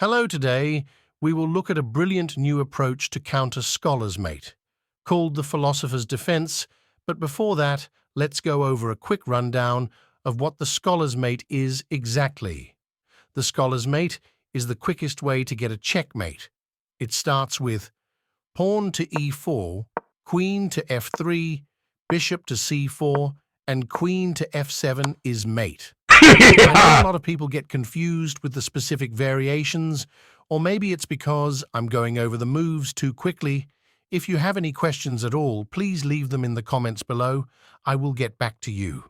Hello, today we will look at a brilliant new approach to counter scholar's mate, called the Philosopher's Defense, but before that, let's go over a quick rundown of what the scholar's mate is exactly. The scholar's mate is the quickest way to get a checkmate. It starts with pawn to e4, queen to f3, bishop to c4, and queen to f7 is mate. I know a lot of people get confused with the specific variations, or maybe it's because I'm going over the moves too quickly. If you have any questions at all, please leave them in the comments below. I will get back to you.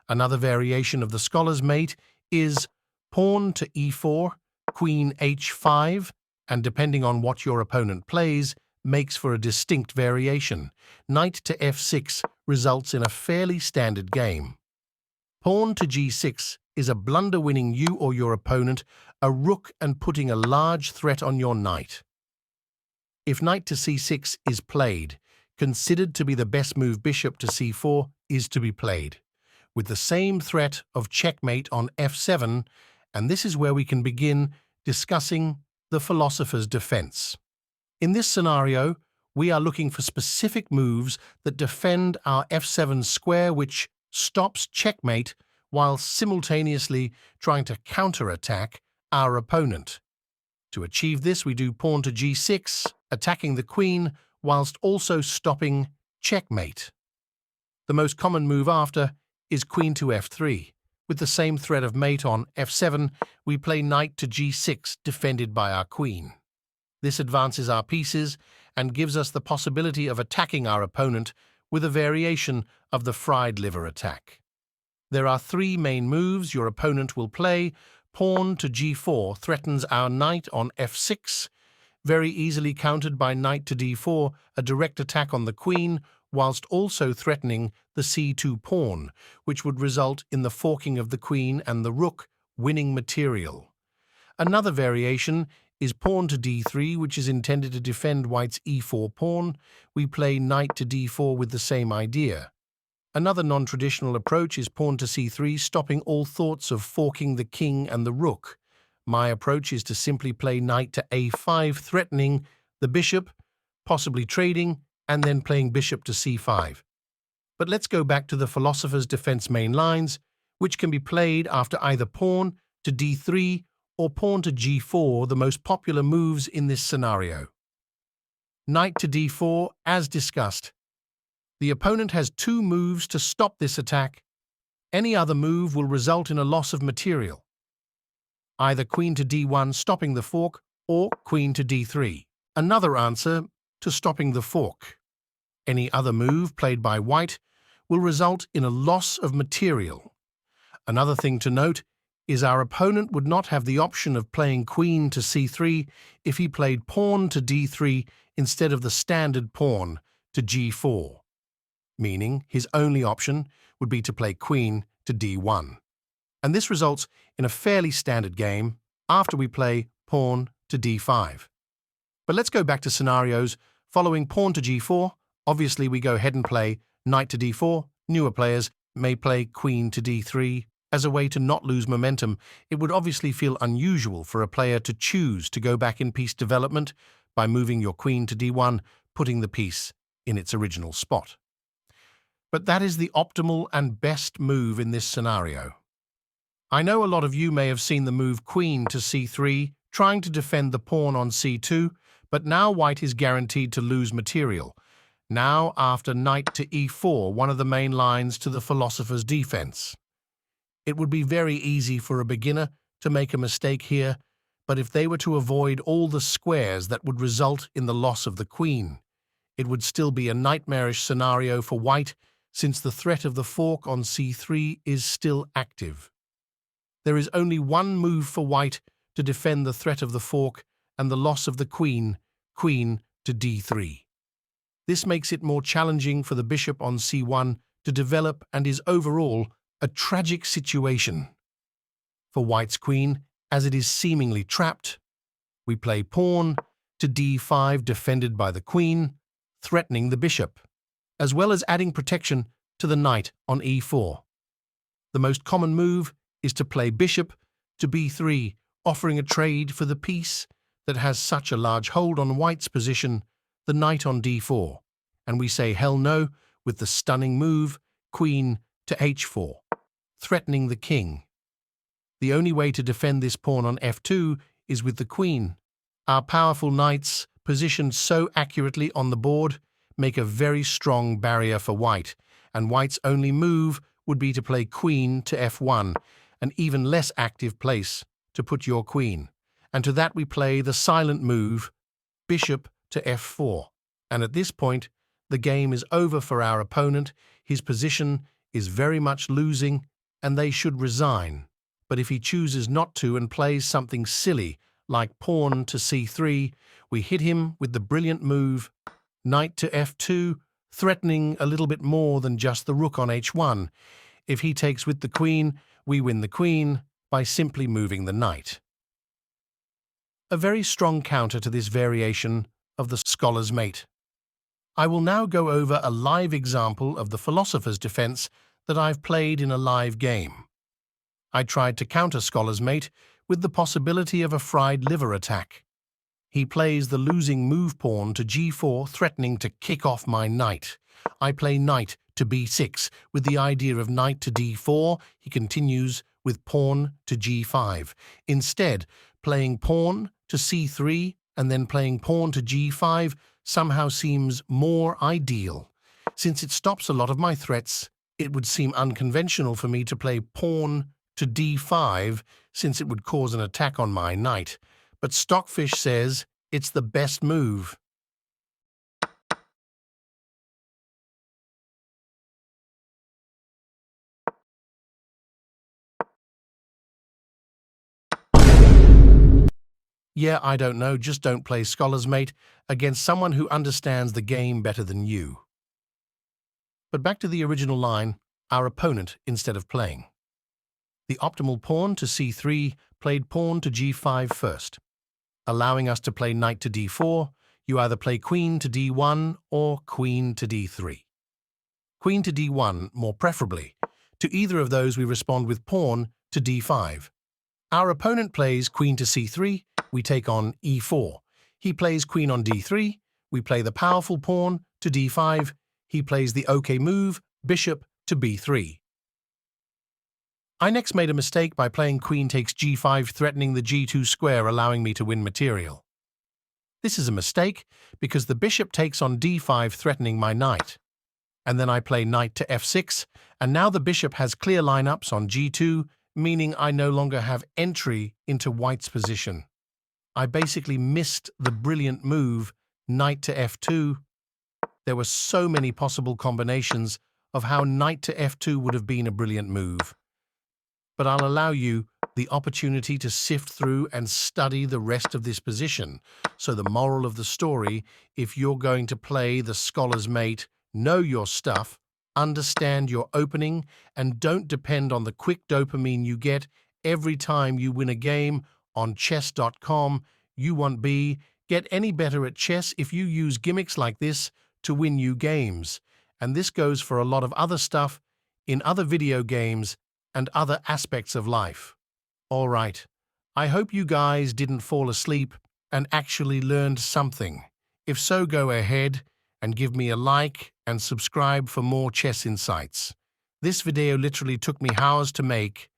Another variation of the scholar's mate is pawn to e4, queen h5, and depending on what your opponent plays, makes for a distinct variation. Knight to f6 results in a fairly standard game. Pawn to g6 is a blunder winning you or your opponent a rook and putting a large threat on your knight. If knight to c6 is played, considered to be the best move bishop to c4 is to be played, with the same threat of checkmate on f7, and this is where we can begin discussing the philosopher's defense. In this scenario, we are looking for specific moves that defend our f7 square, which stops checkmate while simultaneously trying to counterattack our opponent. To achieve this, we do pawn to g6, attacking the queen whilst also stopping checkmate. The most common move after is queen to f3. With the same threat of mate on f7, we play knight to g6, defended by our queen. This advances our pieces and gives us the possibility of attacking our opponent with a variation of the fried liver attack. There are three main moves your opponent will play. Pawn to g4 threatens our knight on f6, very easily countered by knight to d4, a direct attack on the queen, whilst also threatening the c2 pawn, which would result in the forking of the queen and the rook winning material. Another variation is pawn to d3, which is intended to defend white's e4 pawn. We play knight to d4 with the same idea. Another non-traditional approach is pawn to c3, stopping all thoughts of forking the king and the rook. My approach is to simply play knight to a5, threatening the bishop, possibly trading, and then playing bishop to c5. But let's go back to the philosopher's defense main lines, which can be played after either pawn to d3 or pawn to g4, the most popular moves in this scenario. Knight to d4, as discussed. The opponent has two moves to stop this attack. Any other move will result in a loss of material. Either queen to d1, stopping the fork, or queen to d3. Another answer to stopping the fork. Any other move played by white will result in a loss of material. Another thing to note is our opponent would not have the option of playing queen to c3 if he played pawn to d3 instead of the standard pawn to g4, meaning his only option would be to play queen to d1. And this results in a fairly standard game after we play pawn to d5. But let's go back to scenarios following pawn to g4. Obviously, we go ahead and play knight to d4. Newer players may play queen to d3 as a way to not lose momentum. It would obviously feel unusual for a player to choose to go back in piece development by moving your queen to d1, putting the piece in its original spot. But that is the optimal and best move in this scenario. I know a lot of you may have seen the move queen to c3, trying to defend the pawn on c2, but now white is guaranteed to lose material. Now, after knight to e4, one of the main lines to the philosopher's defense. It would be very easy for a beginner to make a mistake here, but if they were to avoid all the squares that would result in the loss of the queen, it would still be a nightmarish scenario for white, since the threat of the fork on c3 is still active. There is only one move for white to defend the threat of the fork and the loss of the queen, queen to d3. This makes it more challenging for the bishop on c1 to develop and is overall a tragic situation. For white's queen, as it is seemingly trapped, we play pawn to d5, defended by the queen, threatening the bishop, as well as adding protection to the knight on e4. The most common move is to play bishop to b3 offering a trade for the piece that has such a large hold on white's position, the knight on d4, and we say hell no with the stunning move, queen to h4, threatening the king. The only way to defend this pawn on f2 is with the queen. Our powerful knights, positioned so accurately on the board, make a very strong barrier for white, and white's only move would be to play queen to f1, an even less active place to put your queen. And to that we play the silent move, bishop to f4. And at this point, the game is over for our opponent. His position is very much losing, and they should resign. But if he chooses not to and plays something silly, like pawn to c3, we hit him with the brilliant move, knight to f2, threatening a little bit more than just the rook on h1. If he takes with the queen, we win the queen by simply moving the knight. A very strong counter to this variation of the scholar's mate. I will now go over a live example of the philosopher's defense that I've played in a live game. I tried to counter scholar's mate with the possibility of a fried liver attack. He plays the losing move pawn to g4, threatening to kick off my knight. I play knight to b6 with the idea of knight to d4. He continues with pawn to g5. Instead, playing pawn to c3 and then playing pawn to g5 somehow seems more ideal. Since it stops a lot of my threats, it would seem unconventional for me to play pawn to d5 since it would cause an attack on my knight. But Stockfish says it's the best move. Yeah, I don't know, just don't play scholar's mate against someone who understands the game better than you. But back to the original line, our opponent instead of playing. The optimal pawn to c3 played pawn to g5 first. Allowing us to play knight to d4, you either play queen to d1 or queen to d3. Queen to d1, more preferably. To either of those we respond with pawn to d5. Our opponent plays queen to c3, we take on e4. He plays queen on d3, we play the powerful pawn to d5. He plays the OK move, bishop to b3. I next made a mistake by playing queen takes g5, threatening the g2 square, allowing me to win material. This is a mistake because the bishop takes on d5, threatening my knight. And then I play knight to f6, and now the bishop has clear lineups on g2, meaning I no longer have entry into white's position. I basically missed the brilliant move, knight to f2. There were so many possible combinations of how knight to f2 would have been a brilliant move. But I'll allow you the opportunity to sift through and study the rest of this position. So the moral of the story, if you're going to play the scholar's mate, know your stuff, understand your opening, and don't depend on the quick dopamine you get every time you win a game on chess.com. You won't get any better at chess if you use gimmicks like this to win you games. And this goes for a lot of other stuff in other video games and other aspects of life. All right, I hope you guys didn't fall asleep and actually learned something. If so, go ahead and give me a like and subscribe for more chess insights. This video literally took me hours to make,